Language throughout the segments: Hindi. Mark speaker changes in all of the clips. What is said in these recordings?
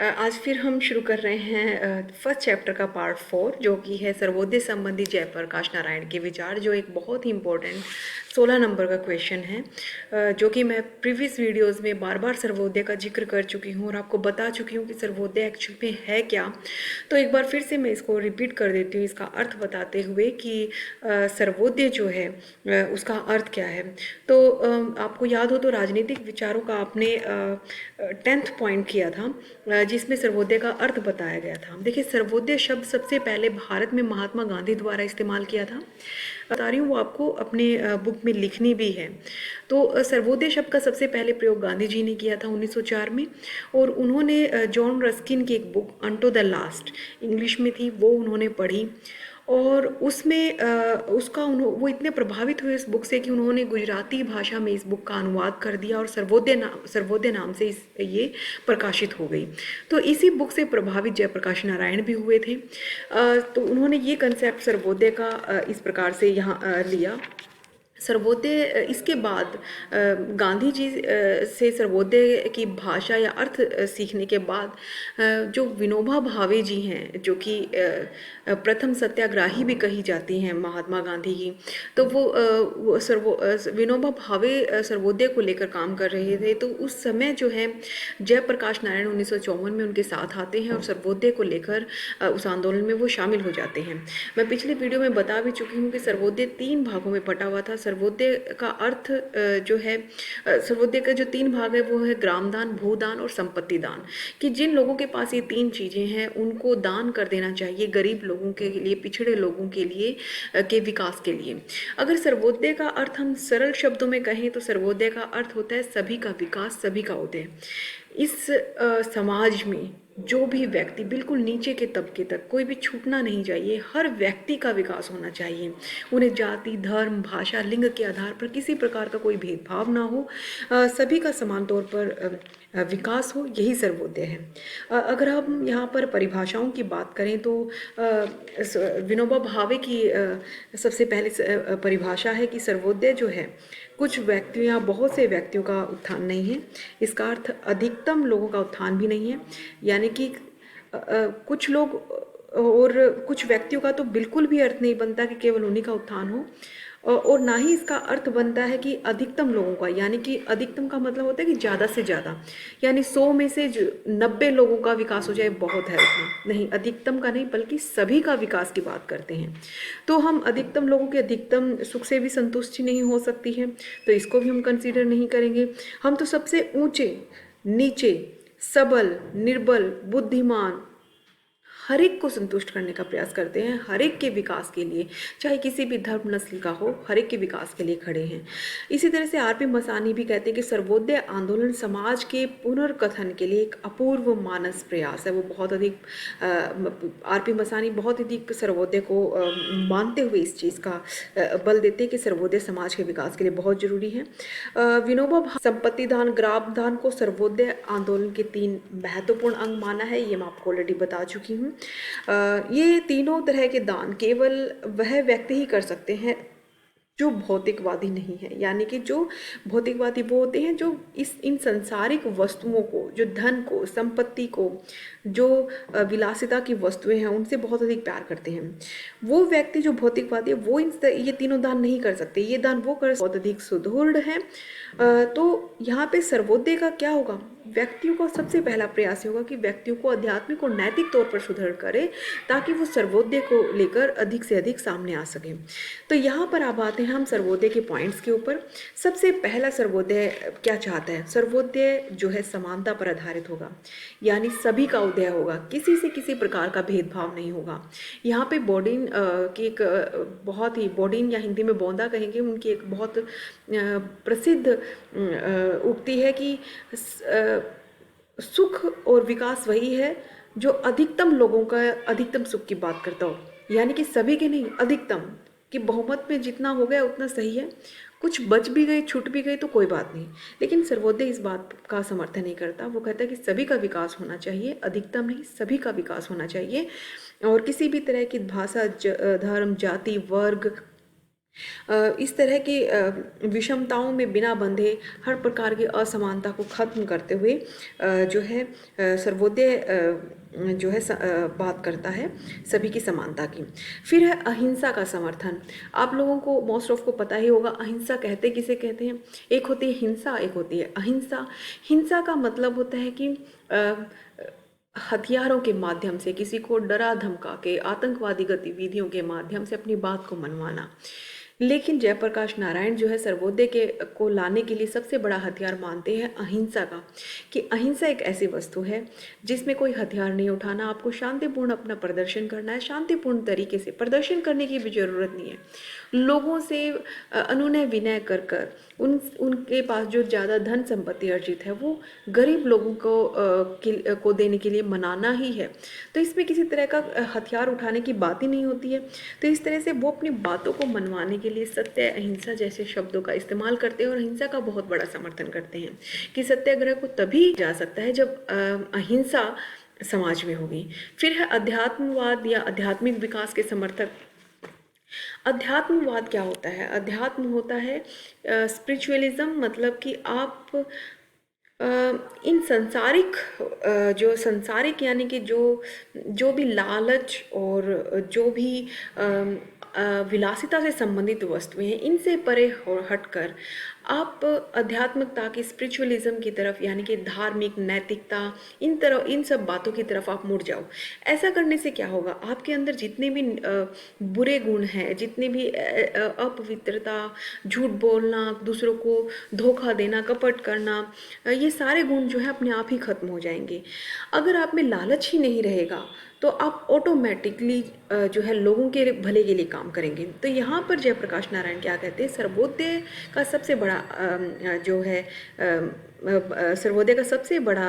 Speaker 1: आज फिर हम शुरू कर रहे हैं फर्स्ट चैप्टर का पार्ट 4, जो कि है सर्वोदय संबंधी जयप्रकाश नारायण के विचार, जो एक बहुत ही इम्पोर्टेंट 16 नंबर का क्वेश्चन है, जो कि मैं प्रीवियस वीडियोस में बार बार सर्वोदय का जिक्र कर चुकी हूँ और आपको बता चुकी हूँ कि सर्वोदय एक्चुअल में है क्या। तो एक बार फिर से मैं इसको रिपीट कर देती हूँ, इसका अर्थ बताते हुए कि सर्वोदय जो है उसका अर्थ क्या है। तो आपको याद हो तो राजनीतिक विचारों का आपने 10th पॉइंट किया था, जिसमें सर्वोदय का अर्थ बताया गया था। देखिए, सर्वोदय शब्द सबसे पहले भारत में महात्मा गांधी द्वारा इस्तेमाल किया था। बता रही हूँ, वो आपको अपने बुक में लिखनी भी है। तो सर्वोदय शब्द का सबसे पहले प्रयोग गांधी जी ने किया था 1904 में, और उन्होंने जॉन रस्किन की एक book onto the last, English में थी, वो उन्होंने पढ़ी। और उसमें वो इतने प्रभावित हुए इस बुक से कि उन्होंने गुजराती भाषा में इस बुक का अनुवाद कर दिया और सर्वोदय नाम से ये प्रकाशित हो गई। तो इसी बुक से प्रभावित जयप्रकाश नारायण भी हुए थे। तो उन्होंने ये कंसेप्ट सर्वोदय का इस प्रकार से यहाँ लिया। सर्वोदय इसके बाद गांधी जी से सर्वोदय की भाषा या अर्थ सीखने के बाद जो विनोबा भावे जी हैं, जो कि प्रथम सत्याग्राही भी कही जाती हैं महात्मा गांधी की, तो विनोबा भावे सर्वोदय को लेकर काम कर रहे थे। तो उस समय जो है जयप्रकाश नारायण 1954 में उनके साथ आते हैं और सर्वोदय को लेकर उस आंदोलन में वो शामिल हो जाते हैं। मैं पिछले वीडियो में बता भी चुकी हूँ कि सर्वोदय 3 भागों में बटा हुआ था। सर्वोदय का अर्थ जो है, सर्वोदय का जो 3 भाग है वो है ग्रामदान, भूदान और संपत्ति दान, कि जिन लोगों के पास ये 3 चीज़ें हैं उनको दान कर देना चाहिए, गरीब लोगों के लिए, पिछड़े लोगों के लिए, के विकास के लिए। अगर सर्वोदय का अर्थ हम सरल शब्दों में कहें तो सर्वोदय का अर्थ होता है सभी का विकास, सभी का उदय। इस समाज में जो भी व्यक्ति बिल्कुल नीचे के तबके तक, कोई भी छूटना नहीं चाहिए, हर व्यक्ति का विकास होना चाहिए। उन्हें जाति, धर्म, भाषा, लिंग के आधार पर किसी प्रकार का कोई भेदभाव ना हो, सभी का समान तौर पर विकास हो, यही सर्वोदय है। अगर हम यहाँ पर परिभाषाओं की बात करें तो विनोबा भावे की सबसे पहले परिभाषा है कि सर्वोदय जो है कुछ व्यक्तियों या बहुत से व्यक्तियों का उत्थान नहीं है। इसका अर्थ अधिकतम लोगों का उत्थान भी नहीं है, यानी कि कुछ लोग और कुछ व्यक्तियों का तो बिल्कुल भी अर्थ नहीं बनता कि केवल उन्हीं का उत्थान हो, और ना ही इसका अर्थ बनता है कि अधिकतम लोगों का, यानी कि अधिकतम का मतलब होता है कि ज़्यादा से ज़्यादा, यानी 100 में से 90 लोगों का विकास हो जाए, बहुत है उतना नहीं। अधिकतम का नहीं, बल्कि सभी का विकास की बात करते हैं। तो हम अधिकतम लोगों के अधिकतम सुख से भी संतुष्टि नहीं हो सकती है, तो इसको भी हम कंसीडर नहीं करेंगे। हम तो सबसे ऊंचे, नीचे, सबल, निर्बल, बुद्धिमान, हर एक को संतुष्ट करने का प्रयास करते हैं, हर एक के विकास के लिए, चाहे किसी भी धर्म नस्ल का हो, हर एक के विकास के लिए खड़े हैं। इसी तरह से आरपी मसानी भी कहते हैं कि सर्वोदय आंदोलन समाज के पुनर्कथन के लिए एक अपूर्व मानस प्रयास है। वो बहुत अधिक आरपी मसानी बहुत अधिक सर्वोदय को मानते हुए इस चीज़ का बल देते हैं कि सर्वोदय समाज के विकास के लिए बहुत जरूरी है। संपत्ति दान, ग्राम दान को सर्वोदय आंदोलन के 3 महत्वपूर्ण अंग माना है, ये मैं आपको ऑलरेडी बता चुकी हूँ। ये तीनों तरह के दान केवल वह व्यक्ति ही कर सकते हैं जो भौतिकवादी नहीं है, यानी कि जो भौतिकवादी वो होते हैं जो इन सांसारिक वस्तुओं को, जो धन को, संपत्ति को, जो विलासिता की वस्तुएं हैं, उनसे बहुत अधिक प्यार करते हैं। वो व्यक्ति जो भौतिकवादी है वो ये तीनों दान नहीं कर सकते। ये दान वो कर बहुत अधिक सुदृढ़ है। तो यहाँ पे सर्वोदय का क्या होगा, व्यक्तियों का सबसे पहला प्रयास होगा कि व्यक्तियों को आध्यात्मिक और नैतिक तौर पर सुदृढ़ करे, ताकि वो सर्वोदय को लेकर अधिक से अधिक सामने आ सके। तो यहाँ पर अब आते हैं हम सर्वोदय के पॉइंट्स के ऊपर। सबसे पहला सर्वोदय क्या चाहता है? सर्वोदय जो है समानता पर आधारित होगा, यानी सभी का उदय होगा, किसी से किसी प्रकार का भेदभाव नहीं होगा। यहाँ पे बॉडीन की एक बहुत ही, बॉडीन या हिंदी में बौंदा कहेंगे, उनकी एक बहुत प्रसिद्ध उक्ति है कि सुख और विकास वही है जो अधिकतम लोगों का अधिकतम सुख की बात करता हो, यानी कि सभी के नहीं, अधिकतम, कि बहुमत में जितना हो गया उतना सही है, कुछ बच भी गई, छूट भी गई तो कोई बात नहीं। लेकिन सर्वोदय इस बात का समर्थन नहीं करता। वो कहता है कि सभी का विकास होना चाहिए, अधिकतम नहीं, सभी का विकास होना चाहिए, और किसी भी तरह की भाषा, धर्म, जाति, वर्ग, इस तरह की विषमताओं में बिना बंधे हर प्रकार की असमानता को ख़त्म करते हुए जो है सर्वोदय जो है बात करता है सभी की समानता की। फिर है अहिंसा का समर्थन। आप लोगों को मोस्ट ऑफ को पता ही होगा अहिंसा कहते किसे कहते हैं। एक होती है हिंसा, एक होती है अहिंसा। हिंसा का मतलब होता है कि हथियारों के माध्यम से किसी को डरा धमका के आतंकवादी गतिविधियों के माध्यम से अपनी बात को मनवाना। लेकिन जयप्रकाश नारायण जो है सर्वोदय के को लाने के लिए सबसे बड़ा हथियार मानते हैं अहिंसा का, कि अहिंसा एक ऐसी वस्तु है जिसमें कोई हथियार नहीं उठाना, आपको शांतिपूर्ण अपना प्रदर्शन करना है। शांतिपूर्ण तरीके से प्रदर्शन करने की भी ज़रूरत नहीं है। लोगों से अनुनय विनय कर कर उनके पास जो ज़्यादा धन संपत्ति अर्जित है वो गरीब लोगों को देने के लिए मनाना ही है। तो इसमें किसी तरह का हथियार उठाने की बात ही नहीं होती है। तो इस तरह से वो अपनी बातों को मनवाने के लिए सत्य अहिंसा जैसे शब्दों का इस्तेमाल करते हैं और अहिंसा का बहुत बड़ा समर्थन करते हैं कि सत्याग्रह को तभी जा सकता है जब अहिंसा समाज में होगी। फिर है अध्यात्मवाद या आध्यात्मिक विकास के समर्थक। अध्यात्मवाद क्या होता है? अध्यात्म होता है स्पिरिचुअलिज्म, मतलब कि आप इन सांसारिक जो सांसारिक यानी कि जो जो भी लालच और जो भी विलासिता से संबंधित वस्तुएं हैं इनसे परे हटकर आप आध्यात्मिकता की स्पिरिचुअलिज्म की तरफ यानी कि धार्मिक नैतिकता इन सब बातों की तरफ आप मुड़ जाओ। ऐसा करने से क्या होगा, आपके अंदर जितने भी बुरे गुण हैं, जितने भी अपवित्रता, झूठ बोलना, दूसरों को धोखा देना, कपट करना, ये सारे गुण जो है अपने आप ही खत्म हो जाएंगे। अगर आप में लालच ही नहीं रहेगा तो आप ऑटोमेटिकली जो है लोगों के भले के लिए काम करेंगे। तो यहाँ पर जयप्रकाश नारायण क्या कहते हैं, सर्वोदय का सबसे बड़ा जो है सर्वोदय का सबसे बड़ा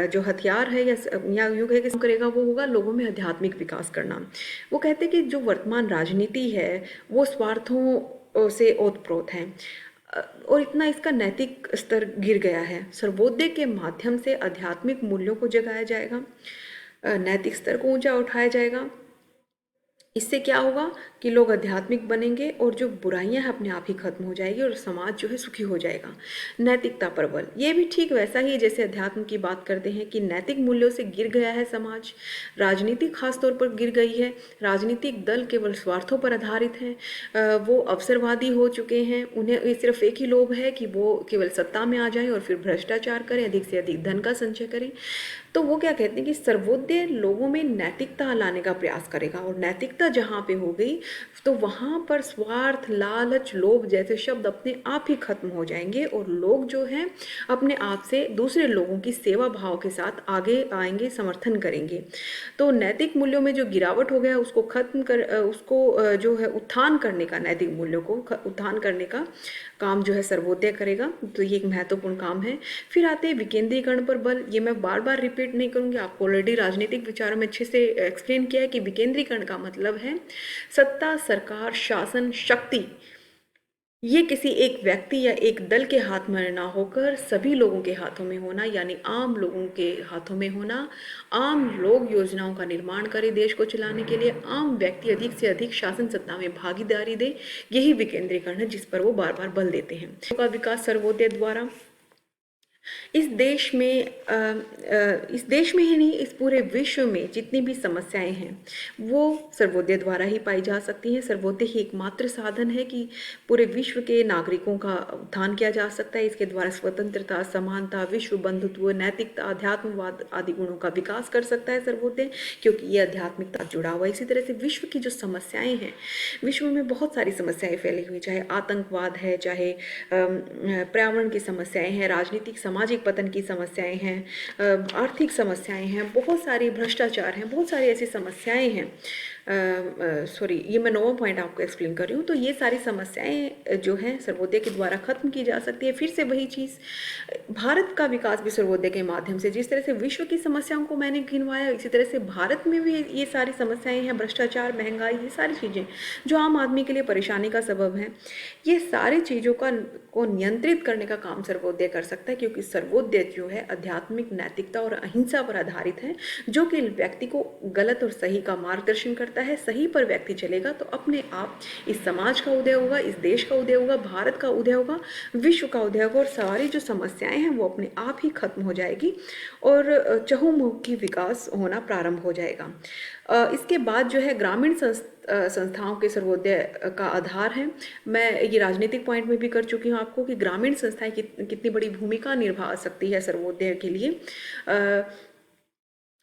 Speaker 1: जो हथियार है या युग है कि करेगा वो होगा लोगों में आध्यात्मिक विकास करना। वो कहते हैं कि जो वर्तमान राजनीति है वो स्वार्थों से ओतप्रोत है और इतना इसका नैतिक स्तर गिर गया है। सर्वोदय के माध्यम से आध्यात्मिक मूल्यों को जगाया जाएगा, नैतिक स्तर को ऊंचा उठाया जाएगा। इससे क्या होगा कि लोग आध्यात्मिक बनेंगे और जो बुराइयां हैं अपने आप ही खत्म हो जाएगी और समाज जो है सुखी हो जाएगा। नैतिकता पर बल, ये भी ठीक वैसा ही है जैसे अध्यात्म की बात करते हैं कि नैतिक मूल्यों से गिर गया है समाज, राजनीति खास तौर पर गिर गई है। राजनीतिक दल केवल स्वार्थों पर आधारित हैं, वो अवसरवादी हो चुके हैं। उन्हें सिर्फ एक ही लोभ है कि वो केवल सत्ता में आ जाएं और फिर भ्रष्टाचार करें, अधिक से अधिक धन का संचय करें। तो वो क्या कहते हैं कि सर्वोदय लोगों में नैतिकता लाने का प्रयास करेगा और नैतिकता जहाँ पे हो गई तो वहाँ पर स्वार्थ, लालच, लोभ जैसे शब्द अपने आप ही खत्म हो जाएंगे और लोग जो हैं अपने आप से दूसरे लोगों की सेवा भाव के साथ आगे आएंगे, समर्थन करेंगे। तो नैतिक मूल्यों में जो गिरावट हो गया उसको खत्म कर उसको जो है उत्थान करने का, नैतिक मूल्यों को उत्थान करने का काम जो है सर्वोदय करेगा। तो ये एक महत्वपूर्ण काम है। फिर आते हैं विकेंद्रीकरण पर बल। ये मैं बार बार रिपीट नहीं करूँगी, आपको ऑलरेडी राजनीतिक विचारों में अच्छे से एक्सप्लेन किया है कि विकेंद्रीकरण का मतलब है सत्ता, सरकार, शासन, शक्ति ये किसी एक व्यक्ति या एक दल के हाथ में ना होकर सभी लोगों के हाथों में होना, यानी आम लोगों के हाथों में होना। आम लोग योजनाओं का निर्माण करें देश को चलाने के लिए, आम व्यक्ति अधिक से अधिक शासन सत्ता में भागीदारी दे। यही विकेंद्रीकरण है जिस पर वो बार बार बल देते हैं। का विकास सर्वोदय द्वारा इस देश में ही नहीं, इस पूरे विश्व में जितनी भी समस्याएं हैं वो सर्वोदय द्वारा ही पाई जा सकती हैं। सर्वोदय ही एकमात्र साधन है कि पूरे विश्व के नागरिकों का उत्थान किया जा सकता है। इसके द्वारा स्वतंत्रता, समानता, विश्व बंधुत्व, नैतिकता, अध्यात्मवाद आदि गुणों का विकास कर सकता है सर्वोदय, क्योंकि ये आध्यात्मिकता जुड़ा हुआ है। इसी तरह से विश्व की जो समस्याएं हैं, विश्व में बहुत सारी समस्याएं फैली हुई, चाहे आतंकवाद है, चाहे पर्यावरण की समस्याएं हैं, राजनीतिक सामाजिक पतन की समस्याएं हैं, आर्थिक समस्याएं हैं, बहुत सारी भ्रष्टाचार हैं, बहुत सारी ऐसी समस्याएं हैं। सॉरी, ये मैं 9वां पॉइंट आपको एक्सप्लेन कर रही हूँ। तो ये सारी समस्याएं जो हैं सर्वोदय के द्वारा खत्म की जा सकती है। फिर से वही चीज़, भारत का विकास भी सर्वोदय के माध्यम से, जिस तरह से विश्व की समस्याओं को मैंने गिनवाया, इसी तरह से भारत में भी ये सारी समस्याएं हैं, भ्रष्टाचार, महंगाई, ये सारी चीज़ें जो आम आदमी के लिए परेशानी का सबब हैं, ये सारी चीज़ों को नियंत्रित करने का काम सर्वोदय कर सकता है, क्योंकि सर्वोदय जो है आध्यात्मिक, नैतिकता और अहिंसा पर आधारित है, जो कि व्यक्ति को गलत और सही का मार्गदर्शन करता करता है, सही पर व्यक्ति चलेगा तो अपने आप इस समाज का उदय होगा, इस देश का उदय होगा, भारत का उदय होगा, विश्व का उदय होगा और सारी जो समस्याएं हैं वो अपने आप ही खत्म हो जाएगी और चहुमुखी विकास होना प्रारंभ हो जाएगा। इसके बाद जो है ग्रामीण संस्थाओं के सर्वोदय का आधार है। मैं ये राजनीतिक पॉइंट में भी कर चुकी हूँ आपको कि ग्रामीण संस्थाएं कितनी बड़ी भूमिका निभा सकती है सर्वोदय के लिए।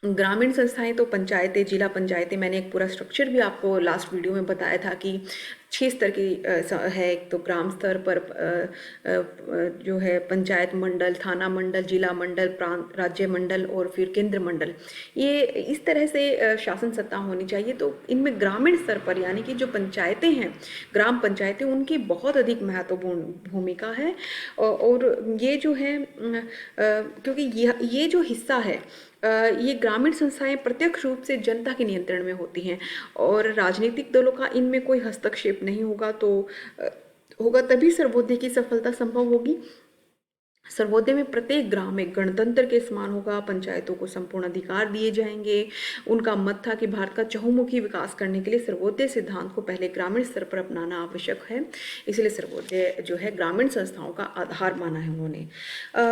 Speaker 1: ग्रामीण संस्थाएं तो पंचायतें, जिला पंचायतें, मैंने एक पूरा स्ट्रक्चर भी आपको लास्ट वीडियो में बताया था कि 6 स्तर की है। एक तो ग्राम स्तर पर जो है पंचायत मंडल, थाना मंडल, जिला मंडल, प्रांत, राज्य मंडल और फिर केंद्र मंडल, ये इस तरह से शासन सत्ता होनी चाहिए। तो इनमें ग्रामीण स्तर पर यानी कि जो पंचायतें हैं, ग्राम पंचायतें, उनकी बहुत अधिक महत्वपूर्ण भूमिका है। और ये जो है क्योंकि ये जो हिस्सा है, ये ग्रामीण संस्थाएं प्रत्यक्ष रूप से जनता के नियंत्रण में होती हैं और राजनीतिक दलों का इनमें कोई हस्तक्षेप नहीं होगा। तो होगा तभी सर्वोदय की सफलता संभव होगी। सर्वोदय में प्रत्येक ग्राम एक गणतंत्र के समान होगा, पंचायतों को संपूर्ण अधिकार दिए जाएंगे। उनका मत था कि भारत का चहुमुखी विकास करने के लिए सर्वोदय सिद्धांत को पहले ग्रामीण स्तर पर अपनाना आवश्यक है, इसलिए सर्वोदय जो है ग्रामीण संस्थाओं का आधार माना है उन्होंने।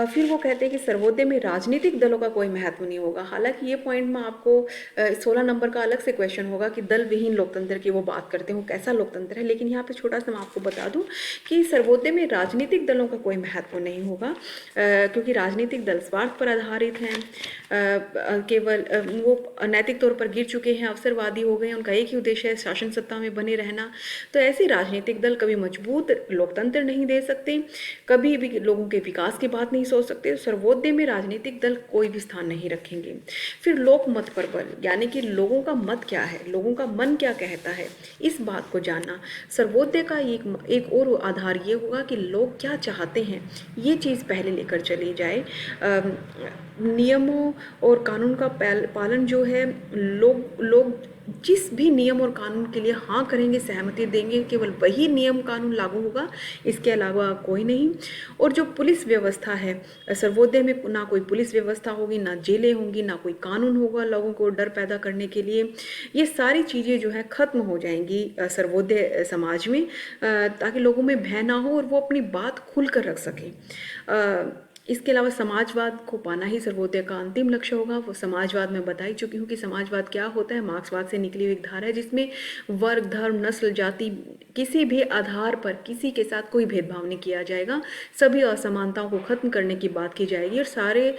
Speaker 1: फिर वो कहते हैं कि सर्वोदय में राजनीतिक दलों का कोई महत्व नहीं होगा। हालांकि ये पॉइंट में आपको 16 नंबर का अलग से क्वेश्चन होगा कि दल विहीन लोकतंत्र की वो बात करते हैं, वो कैसा लोकतंत्र है। लेकिन यहाँ पे छोटा सा मैं आपको बता दूं कि सर्वोदय में राजनीतिक दलों का कोई महत्व नहीं होगा, क्योंकि राजनीतिक दल स्वार्थ पर आधारित हैं, केवल वो नैतिक तौर पर गिर चुके हैं, अवसरवादी हो गए हैं, उनका एक ही उद्देश्य है शासन सत्ता में बने रहना। तो ऐसे राजनीतिक दल कभी मजबूत लोकतंत्र नहीं दे सकते, कभी भी लोगों के विकास की बात नहीं सोच सकते। तो सर्वोदय में राजनीतिक दल कोई भी स्थान नहीं रखेंगे। फिर लोक मत पर बल, यानी कि लोगों का मत क्या है, लोगों का मन क्या कहता है, इस बात को जानना। सर्वोदय का एक और आधार ये होगा कि लोग क्या चाहते हैं, ये चीज़ पहले लेकर चली जाए। नियमों और कानून का पालन जो है, लोग जिस भी नियम और कानून के लिए हाँ करेंगे, सहमति देंगे, केवल वही नियम कानून लागू होगा, इसके अलावा कोई नहीं। और जो पुलिस व्यवस्था है, सर्वोदय में ना कोई पुलिस व्यवस्था होगी, ना जेलें होंगी, ना कोई कानून होगा लोगों को डर पैदा करने के लिए। ये सारी चीज़ें जो है खत्म हो जाएंगी सर्वोदय समाज में, ताकि लोगों में भय ना हो और वो अपनी बात खुलकर रख सकें। इसके अलावा समाजवाद को पाना ही सर्वोदय का अंतिम लक्ष्य होगा। वो समाजवाद मैं बता ही चुकी हूँ कि समाजवाद क्या होता है। मार्क्सवाद से निकली हुई एक धारा है जिसमें वर्ग, धर्म, नस्ल, जाति, किसी भी आधार पर किसी के साथ कोई भेदभाव नहीं किया जाएगा, सभी असमानताओं को खत्म करने की बात की जाएगी और सारे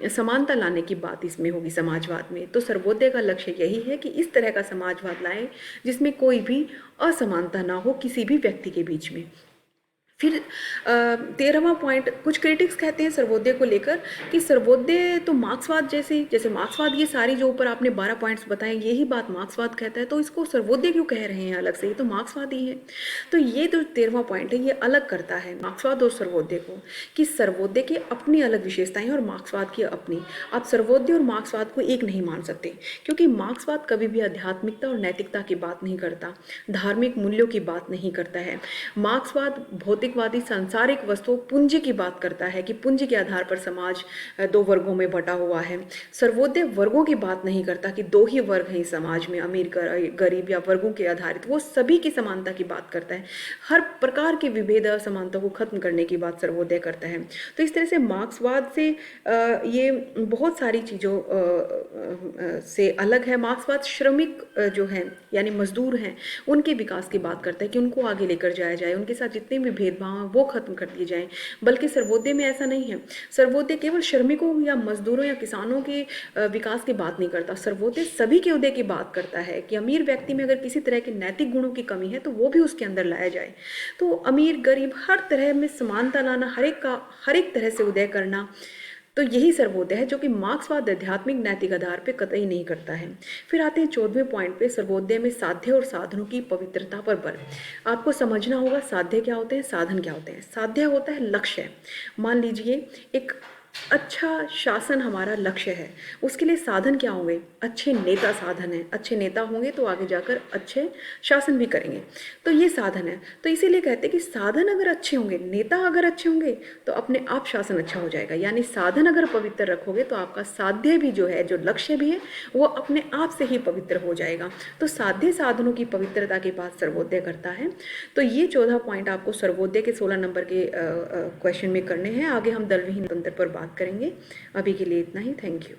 Speaker 1: समानता लाने की बात इसमें होगी समाजवाद में। तो सर्वोदय का लक्ष्य यही है कि इस तरह का समाजवाद लाए जिसमें कोई भी असमानता ना हो किसी भी व्यक्ति के बीच में। फिर 13वां पॉइंट, कुछ क्रिटिक्स कहते हैं सर्वोदय को लेकर कि सर्वोदय तो मार्क्सवाद जैसे मार्क्सवाद, ये सारी जो ऊपर आपने 12 पॉइंट्स बताए यही बात मार्क्सवाद कहता है, तो इसको सर्वोदय क्यों कह रहे हैं अलग से, ये तो मार्क्सवाद ही है। तो ये जो 13वां पॉइंट है ये अलग करता है मार्क्सवाद और सर्वोदय को, कि सर्वोदय की अपनी अलग विशेषताएं और मार्क्सवाद की अपनी। आप सर्वोदय और मार्क्सवाद को एक नहीं मान सकते, क्योंकि मार्क्सवाद कभी भी आध्यात्मिकता और नैतिकता की बात नहीं करता, धार्मिक मूल्यों की बात नहीं करता है। मार्क्सवाद भौतिकवादी सांसारिक वस्तुओं पूंजी की बात करता है कि पूंजी के आधार पर समाज 2 वर्गों में बटा हुआ है। सर्वोदय वर्गों की बात नहीं करता कि 2 ही वर्ग हैं इस समाज में, अमीर गरीब या वर्गों के आधारित, वो सभी की समानता की बात करता है। हर प्रकार के विभेद असमानता को खत्म करने की बात सर्वोदय करता है। तो इस तरह से मार्क्सवाद से ये बहुत सारी चीज़ों से अलग है। मार्क्सवाद श्रमिक जो हैं यानी मजदूर हैं उनके विकास की बात करता है कि उनको आगे लेकर जाया जाए, उनके साथ जितने भी भेदभाव हैं वो खत्म कर दिए जाएं। बल्कि सर्वोदय में ऐसा नहीं है। सर्वोदय केवल श्रमिकों या मजदूरों या किसानों के विकास की बात नहीं करता। सर्वोदय सभी के उदय की बात करता है कि अमीर व्यक्ति में अगर किसी तरह के नैतिक गुणों की कमी है तो वो भी उसके अंदर लाया जाए। तो अमीर गरीब हर तरह में समानता लाना, हर एक तरह से उदय करना, तो यही सर्वोदय है जो कि मार्क्सवाद आध्यात्मिक नैतिक आधार पे कतई नहीं करता है। फिर आते हैं 14वें पॉइंट पे, सर्वोदय में साध्य और साधनों की पवित्रता पर बल। आपको समझना होगा साध्य क्या होते हैं, साधन क्या होते हैं। साध्य होता है लक्ष्य। मान लीजिए एक अच्छा शासन हमारा लक्ष्य है। उसके लिए साधन क्या होंगे? अच्छे नेता साधन है। अच्छे नेता होंगे तो आगे जाकर अच्छे शासन भी करेंगे। तो ये साधन है। तो इसीलिए कहते हैं कि साधन अगर अच्छे होंगे, नेता अगर अच्छे होंगे तो अपने आप शासन अच्छा हो जाएगा। यानी साधन अगर पवित्र रखोगे तो आपका साध्य भी जो है, जो लक्ष्य भी है, वो अपने आप से ही पवित्र हो जाएगा। तो साध्य साधनों की पवित्रता की बात सर्वोदय करता है। तो ये 14 पॉइंट आपको सर्वोदय के 16 नंबर के क्वेश्चन में करने हैं। आगे हम दलविहीन तंत्र पर बात करेंगे। अभी के लिए इतना ही। Thank you.